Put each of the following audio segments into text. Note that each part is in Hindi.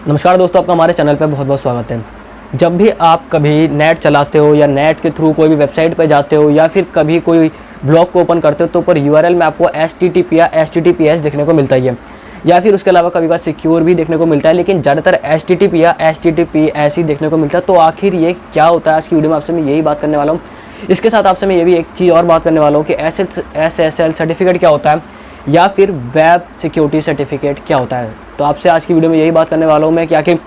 नमस्कार दोस्तों, आपका हमारे चैनल पर बहुत बहुत स्वागत है। जब भी आप कभी नेट चलाते हो या नेट के थ्रू कोई भी वेबसाइट पर जाते हो या फिर कभी कोई ब्लॉग को ओपन करते हो तो ऊपर यूआरएल में आपको HTTP या HTTPS देखने को मिलता ही है, या फिर उसके अलावा कभी कभार सिक्योर भी देखने को मिलता है, लेकिन ज़्यादातर HTTP या HTTPS ही देखने को मिलता है। तो आखिर ये क्या होता है, आज की वीडियो में आपसे मैं यही बात करने वाला हूँ। इसके साथ आपसे मैं ये भी एक चीज़ और बात करने वाला हूँ कि SSL सर्टिफिकेट क्या होता है या फिर वेब सिक्योरिटी सर्टिफिकेट क्या होता है। तो आपसे आज की वीडियो में यही बात करने वाला हूँ मैं कि आखिर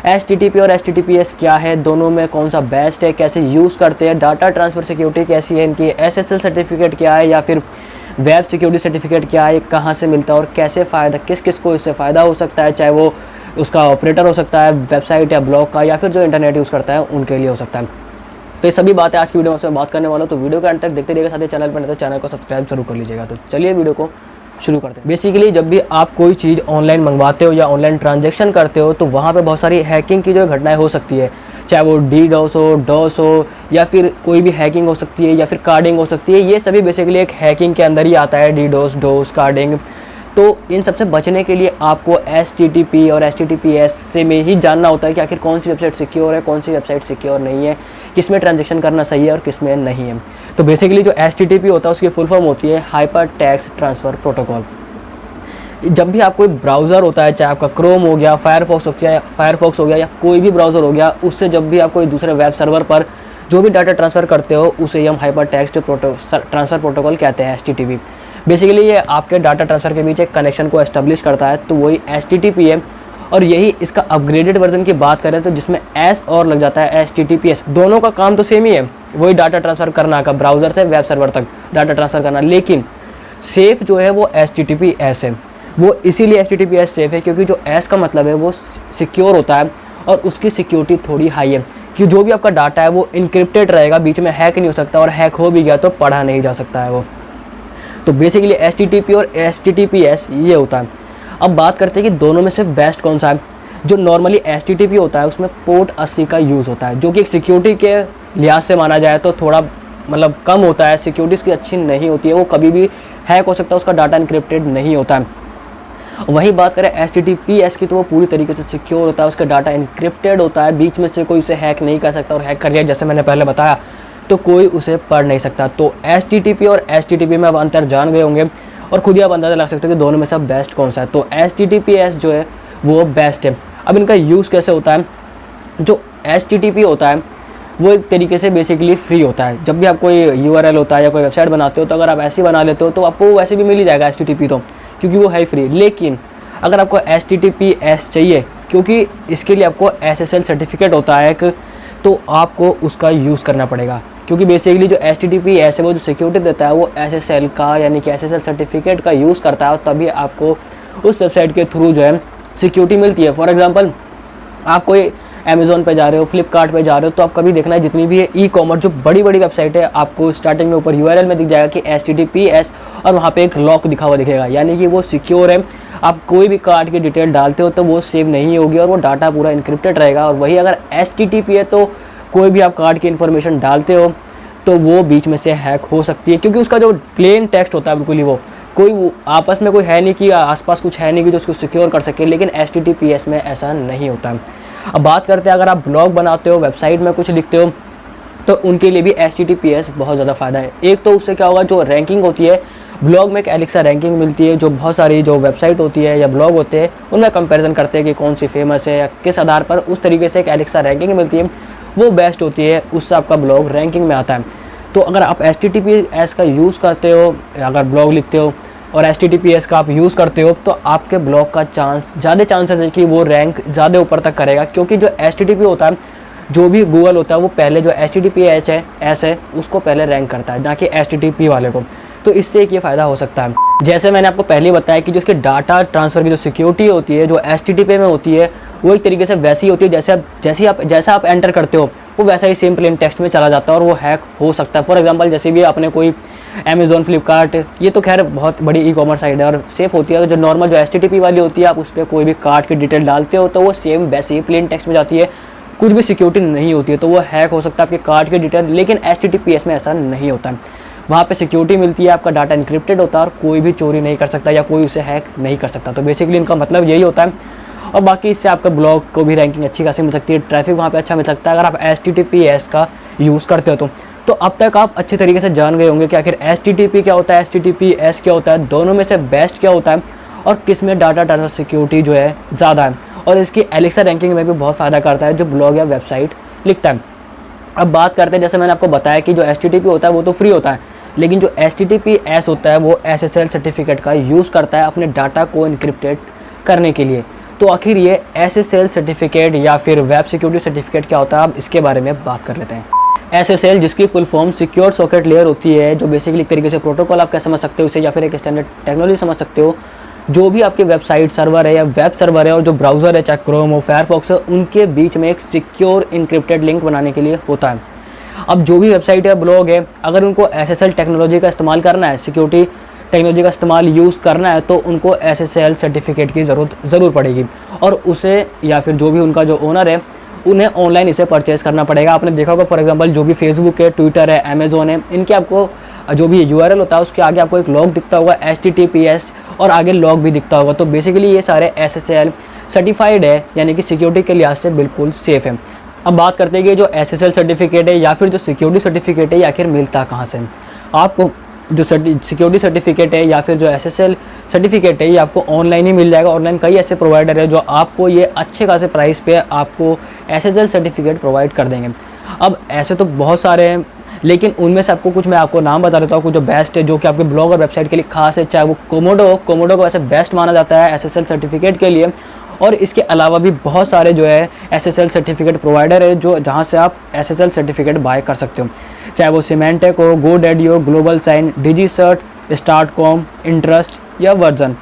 HTTP और HTTPS क्या है, दोनों में कौन सा बेस्ट है, कैसे यूज़ करते हैं, डाटा ट्रांसफ़र सिक्योरिटी कैसी है इनकी, SSL सर्टिफिकेट क्या है या फिर वेब सिक्योरिटी सर्टिफिकेट क्या है, कहाँ से मिलता है और कैसे फ़ायदा, किस किस को इससे फ़ायदा हो सकता है, चाहे वो उसका ऑपरेटर हो सकता है वेबसाइट या ब्लॉग का, या फिर जो इंटरनेट यूज़ करता है उनके लिए हो सकता है। तो ये सभी बातें आज की वीडियो में आपसे बात करने वाला हूँ। तो वीडियो के अंत तक देखते रहिएगा, साथ ही चैनल पर नहीं तो चैनल को सब्सक्राइब जरूर कर लीजिएगा। तो चलिए वीडियो को शुरू करते हैं। बेसिकली जब भी आप कोई चीज़ ऑनलाइन मंगवाते हो या ऑनलाइन ट्रांजैक्शन करते हो तो वहाँ पे बहुत सारी हैकिंग की जो घटनाएं हो सकती है, चाहे वो DDoS हो, डॉस हो, या फिर कोई भी हैकिंग हो सकती है या फिर कार्डिंग हो सकती है। ये सभी बेसिकली एक हैकिंग के अंदर ही आता है, DDoS, डॉस, कार्डिंग। तो इन सबसे बचने के लिए आपको HTTP और HTTPS से में ही जानना होता है कि आखिर कौन सी वेबसाइट सिक्योर है, कौन सी वेबसाइट सिक्योर नहीं है, किस में ट्रांजैक्शन करना सही है और किस में नहीं है। तो बेसिकली जो HTTP होता है उसकी फुल फॉर्म होती है हाइपर टेक्स्ट ट्रांसफ़र प्रोटोकॉल। जब भी आप कोई ब्राउज़र होता है, चाहे आपका क्रोम हो गया, फायरफॉक्स हो गया या कोई भी ब्राउज़र हो गया, उससे जब भी आप कोई दूसरे वेब सर्वर पर जो भी डाटा ट्रांसफ़र करते हो उसे ही हम हाइपर टेक्स्ट ट्रांसफ़र प्रोटोकॉल कहते हैं, HTTP। बेसिकली ये आपके डाटा ट्रांसफ़र के बीच एक कनेक्शन को एस्टेब्लिश करता है, तो वही HTTP है। और यही इसका अपग्रेडेड वर्जन की बात करें तो जिसमें S और लग जाता है, HTTPS। दोनों का काम तो सेम ही है, वही डाटा ट्रांसफ़र करना का ब्राउज़र से वेब सर्वर तक डाटा ट्रांसफ़र करना, लेकिन सेफ़ जो है वो HTTPS है। वो इसीलिए HTTPS सेफ़ है क्योंकि जो S का मतलब है वो सिक्योर होता है और उसकी सिक्योरिटी थोड़ी हाई है कि जो भी आपका डाटा है वो इनक्रिप्टेड रहेगा, बीच में हैक नहीं हो सकता, और हैक हो भी गया तो पढ़ा नहीं जा सकता है वो। तो बेसिकली HTTP और HTTPS ये होता है। अब बात करते हैं कि दोनों में से बेस्ट कौन सा है। जो नॉर्मली HTTP होता है उसमें पोर्ट 80 का यूज़ होता है, जो कि एक सिक्योरिटी के लिहाज से माना जाए तो थोड़ा मतलब कम होता है, सिक्योरिटी उसकी अच्छी नहीं होती है, वो कभी भी हैक हो सकता है, उसका डाटा इनक्रिप्टेड नहीं होता है। वही बात करें HTTPS की तो वो पूरी तरीके से सिक्योर होता है, उसका डाटा इनक्रिप्टेड होता है, बीच में से कोई उसे हैक नहीं कर सकता, और हैक कर लिया जैसे मैंने पहले बताया तो कोई उसे पढ़ नहीं सकता। तो HTTP और HTTP में अब अंतर जान गए होंगे और खुद ही आप अंदाज़ा लगा सकते हो कि दोनों में से बेस्ट कौन सा है। तो HTTPS जो है वो बेस्ट है। अब इनका यूज़ कैसे होता है। जो HTTP होता है वो एक तरीके से बेसिकली फ्री होता है। जब भी आप कोई URL होता है या कोई वेबसाइट बनाते हो तो अगर आप ऐसे ही बना लेते हो तो आपको वैसे भी मिल ही जाएगा HTTP, तो क्योंकि वो है फ्री। लेकिन अगर आपको HTTPS चाहिए, क्योंकि इसके लिए आपको SSL सर्टिफिकेट होता है एक, तो आपको उसका यूज़ करना पड़ेगा, क्योंकि बेसिकली जो HTTPS है वो जो सिक्योरिटी देता है वो SSL का यानी कि SSL सर्टिफिकेट का यूज़ करता है, और तभी आपको उस वेबसाइट के थ्रू जो है सिक्योरिटी मिलती है। फॉर एग्जांपल आप कोई अमेज़ॉन पे जा रहे हो, फ्लिपकार्ट पे जा रहे हो, तो आप कभी देखना है जितनी भी ई-कॉमर्स जो बड़ी बड़ी वेबसाइट है, आपको स्टार्टिंग में ऊपर URL में दिख जाएगा कि HTTPS और वहाँ पे एक लॉक दिखा हुआ दिखेगा, यानी कि वो सिक्योर है। आप कोई भी कार्ड की डिटेल डालते हो तो वो सेव नहीं होगी और वो डाटा पूरा इनक्रिप्टेड रहेगा। और वही अगर HTTP है तो कोई भी आप कार्ड की इन्फॉर्मेशन डालते हो तो वो बीच में से हैक हो सकती है, क्योंकि उसका जो प्लेन टेक्स्ट होता है बिल्कुल ही वो कोई आपस में कोई है नहीं कि आसपास कुछ है नहीं कि जो उसको सिक्योर कर सके, लेकिन HTTPS में ऐसा नहीं होता है। अब बात करते हैं अगर आप ब्लॉग बनाते हो, वेबसाइट में कुछ लिखते हो, तो उनके लिए भी HTTPS बहुत ज़्यादा फ़ायदा है। एक तो उससे क्या होगा, जो रैंकिंग होती है ब्लॉग में, एक एलेक्सा रैंकिंग मिलती है, जो बहुत सारी जो वेबसाइट होती है या ब्लॉग होते हैं उनमें कंपैरिजन करते हैं कि कौन सी फेमस है या किस आधार पर, उस तरीके से एक एलेक्सा रैंकिंग मिलती है, वो बेस्ट होती है, उससे आपका ब्लॉग रैंकिंग में आता है। तो अगर आप HTTPS का यूज़ करते हो, अगर ब्लॉग लिखते हो और HTTPS का आप यूज़ करते हो, तो आपके ब्लॉग का ज़्यादा चांसेस है कि वो रैंक ज़्यादा ऊपर तक करेगा, क्योंकि जो HTTP होता है, जो भी गूगल होता है, वो पहले जो HTTPS है उसको पहले रैंक करता है, ना कि HTTP वाले को। तो इससे एक ये फ़ायदा हो सकता है। जैसे मैंने आपको पहले बताया कि जो उसके डाटा ट्रांसफ़र की जो सिक्योरिटी होती है, जो HTTP में होती है, वो एक तरीके से वैसी होती है जैसा आप एंटर करते हो वो वैसा ही सेम प्लेन टेक्स्ट में चला जाता है और वो हैक हो सकता है। फॉर एग्जांपल जैसे भी आपने कोई अमेज़ॉन, फ्लिपकार्ट, ये तो खैर बहुत बड़ी ई-कॉमर्स साइट है और सेफ़ होती है। तो जो नॉर्मल जो HTTP वाली होती है, आप उस पर कोई भी कार्ड की डिटेल डालते हो तो वो सेम वैसे ही प्लेन टेक्स्ट में जाती है, कुछ भी सिक्योरिटी नहीं होती है, तो वो हैक हो सकता है आपके कार्ड की डिटेल। लेकिन HTTPS में ऐसा नहीं होता है, वहाँ पे सिक्योरिटी मिलती है, आपका डाटा इनक्रिप्टेड होता है और कोई भी चोरी नहीं कर सकता या कोई उसे हैक नहीं कर सकता। तो बेसिकली इनका मतलब यही होता है। और बाकी इससे आपका ब्लॉग को भी रैंकिंग अच्छी खासी मिल सकती है, ट्रैफिक वहाँ पे अच्छा मिल सकता है अगर आप HTTPS का यूज़ करते हो तो अब तक आप अच्छे तरीके से जान गए होंगे कि आखिर HTTP क्या होता है, HTTPS क्या होता है, दोनों में से बेस्ट क्या होता है और किस में डाटा ट्रांसफर सिक्योरिटी जो है ज़्यादा है और इसकी एलेक्सा रैंकिंग में भी बहुत फ़ायदा करता है जो ब्लॉग या वेबसाइट लिखता है। अब बात करते हैं, जैसे मैंने आपको बताया कि जो HTTP होता है वो तो फ्री होता है, लेकिन जो HTTPS होता है वो SSL सर्टिफिकेट का यूज़ करता है अपने डाटा को इनक्रिप्टेड करने के लिए। तो आखिर ये SSL सर्टिफिकेट या फिर वेब सिक्योरिटी सर्टिफिकेट क्या होता है, अब इसके बारे में बात कर लेते हैं। SSL जिसकी full form secure socket layer होती है, जो बेसिकली एक तरीके से प्रोटोकॉल आप क्या समझ सकते हो इसे, या फिर एक स्टैंडर्ड टेक्नोलॉजी समझ सकते हो। जो भी आपके वेबसाइट सर्वर है या वेब सर्वर है और जो ब्राउज़र है चाहे क्रोम हो फायरफॉक्स है, उनके बीच में एक सिक्योर इनक्रिप्टेड लिंक बनाने के लिए होता है। अब जो भी वेबसाइट या ब्लॉग है अगर उनको SSL टेक्नोलॉजी का इस्तेमाल करना है, सिक्योरिटी टेक्नोलॉजी का इस्तेमाल यूज़ करना है, तो उनको SSL सर्टिफिकेट की ज़रूरत ज़रूर पड़ेगी और उसे या फिर जो भी उनका जो ओनर है उन्हें ऑनलाइन इसे परचेज़ करना पड़ेगा। आपने देखा होगा फॉर एग्जांपल जो भी फेसबुक है, ट्विटर है, अमेज़ॉन है, इनके आपको जो भी URL होता है उसके आगे आपको एक लॉग दिखता होगा HTTPS और आगे लॉग भी दिखता होगा। तो बेसिकली ये सारे SSL सर्टिफाइड है, यानी कि सिक्योरिटी के लिहाज से बिल्कुल सेफ़ है। अब बात करते हैं कि जो SSL सर्टिफिकेट है या फिर जो सिक्योरिटी सर्टिफिकेट है ये आखिर मिलता कहाँ से। आपको जो सिक्योरिटी सर्टिफिकेट है या फिर जो SSL सर्टिफिकेट है ये आपको ऑनलाइन ही मिल जाएगा। ऑनलाइन कई ऐसे प्रोवाइडर है जो आपको ये अच्छे खासे प्राइस पे आपको SSL सर्टिफिकेट प्रोवाइड कर देंगे। अब ऐसे तो बहुत सारे हैं, लेकिन उनमें से आपको कुछ मैं आपको नाम बता देता हूँ कुछ जो बेस्ट है, जो कि आपके ब्लॉग और वेबसाइट के लिए खास है। चाहे वो कोमोडो को वैसे बेस्ट माना जाता है SSL सर्टिफिकेट के लिए, और इसके अलावा भी बहुत सारे जो है SSL सर्टिफिकेट प्रोवाइडर है जो जहाँ से आप SSL सर्टिफिकेट बाय कर सकते हो, चाहे वो सिमेंटेक हो, GoDaddy हो, ग्लोबल साइन, डिजीसर्ट, स्टार्टकॉम, इंटरेस्ट या वर्जन।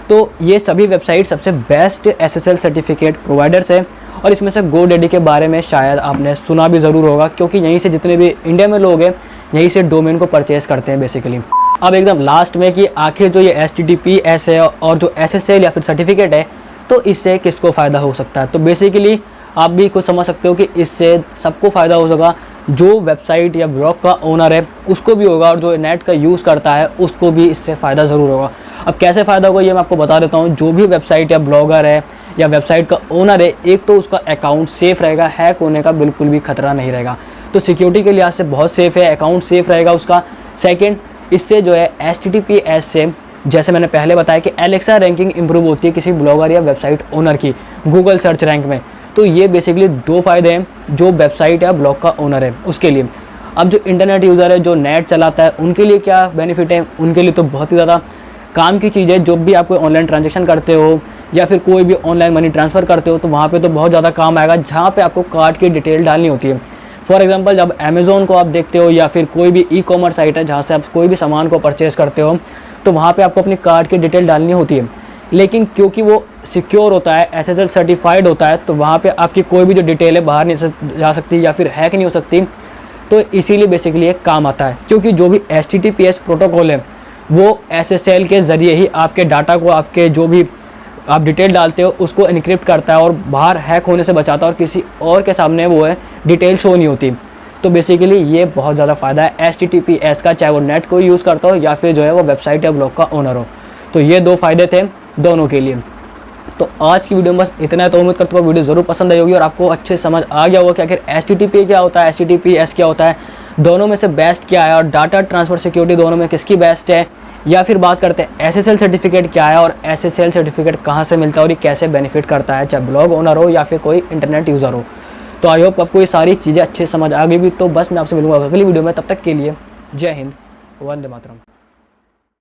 तो ये सभी वेबसाइट सबसे बेस्ट SSL सर्टिफिकेट प्रोवाइडर्स है और इसमें से GoDaddy के बारे में शायद आपने सुना भी ज़रूर होगा, क्योंकि यहीं से जितने भी इंडिया में लोग हैं यहीं से डोमेन को परचेज़ करते हैं बेसिकली। अब एकदम लास्ट में कि आखिर जो ये HTTPS है और जो SSL या फिर सर्टिफिकेट है तो इससे किसको फ़ायदा हो सकता है। तो बेसिकली आप भी कुछ समझ सकते हो कि इससे सबको फ़ायदा हो सका, जो वेबसाइट या ब्लॉग का ओनर है उसको भी होगा और जो नेट का यूज़ करता है उसको भी इससे फ़ायदा ज़रूर होगा। अब कैसे फ़ायदा होगा ये मैं आपको बता देता हूँ। जो भी वेबसाइट या ब्लॉगर है या वेबसाइट का ओनर है, एक तो उसका अकाउंट सेफ़ रहेगा, हैक होने का बिल्कुल भी खतरा नहीं रहेगा, तो सिक्योरिटी के लिहाज से बहुत सेफ़ है, अकाउंट सेफ़ रहेगा उसका। सेकेंड, इससे जो है HTTPS से जैसे मैंने पहले बताया कि एलेक्सा रैंकिंग इंप्रूव होती है किसी ब्लॉगर या वेबसाइट ओनर की गूगल सर्च रैंक में। तो ये बेसिकली दो फ़ायदे हैं जो वेबसाइट या ब्लॉग का ओनर है उसके लिए। अब जो इंटरनेट यूज़र है जो नेट चलाता है उनके लिए क्या बेनिफिट है, उनके लिए तो बहुत ही ज़्यादा काम की चीज़ है। जो भी आप कोई ऑनलाइन ट्रांजेक्शन करते हो या फिर कोई भी ऑनलाइन मनी ट्रांसफ़र करते हो तो वहाँ पे तो बहुत ज़्यादा काम आएगा, जहाँ पे आपको कार्ड की डिटेल डालनी होती है। फॉर एग्जांपल जब अमेज़ॉन को आप देखते हो या फिर कोई भी ई-कॉमर्स साइट है जहाँ से आप कोई भी सामान को परचेज़ करते हो तो वहाँ पे आपको अपनी कार्ड की डिटेल डालनी होती है, लेकिन क्योंकि वो सिक्योर होता है, SSL सर्टिफाइड होता है, तो वहाँ पे आपकी कोई भी जो डिटेल है बाहर नहीं जा सकती या फिर हैक नहीं हो सकती। तो इसीलिए बेसिकली ये काम आता है, क्योंकि जो भी HTTPS प्रोटोकॉल है वो SSL के ज़रिए ही आपके डाटा को, आपके जो भी आप डिटेल डालते हो उसको इनक्रिप्ट करता है और बाहर हैक होने से बचाता है और किसी और के सामने वो है डिटेल शो नहीं होती। तो बेसिकली ये बहुत ज़्यादा फ़ायदा है HTTPS का, चाहे वो नेट को यूज़ करता हो या फिर जो है वो वेबसाइट या ब्लॉग का ओनर हो। तो ये दो फ़ायदे थे दोनों के लिए। तो आज की वीडियो में बस इतना है। तो उम्मीद करता हूँ वीडियो ज़रूर पसंद आई होगी और आपको अच्छे समझ आ गया होगा कि आखिर HTTP क्या होता है, HTTPS क्या होता है, दोनों में से बेस्ट क्या है और डाटा ट्रांसफ़र सिक्योरिटी दोनों में किसकी बेस्ट है। या फिर बात करते हैं SSL सर्टिफिकेट क्या है और SSL सर्टिफिकेट कहाँ से मिलता है और ये कैसे बेनिफिट करता है, चाहे ब्लॉग ओनर हो या फिर कोई इंटरनेट यूज़र हो। तो आई होप आपको ये सारी चीज़ें अच्छे समझ आ गई। तो बस मैं आपसे मिलूंगा अगली वीडियो में, तब तक के लिए जय हिंद, वंदे मातरम।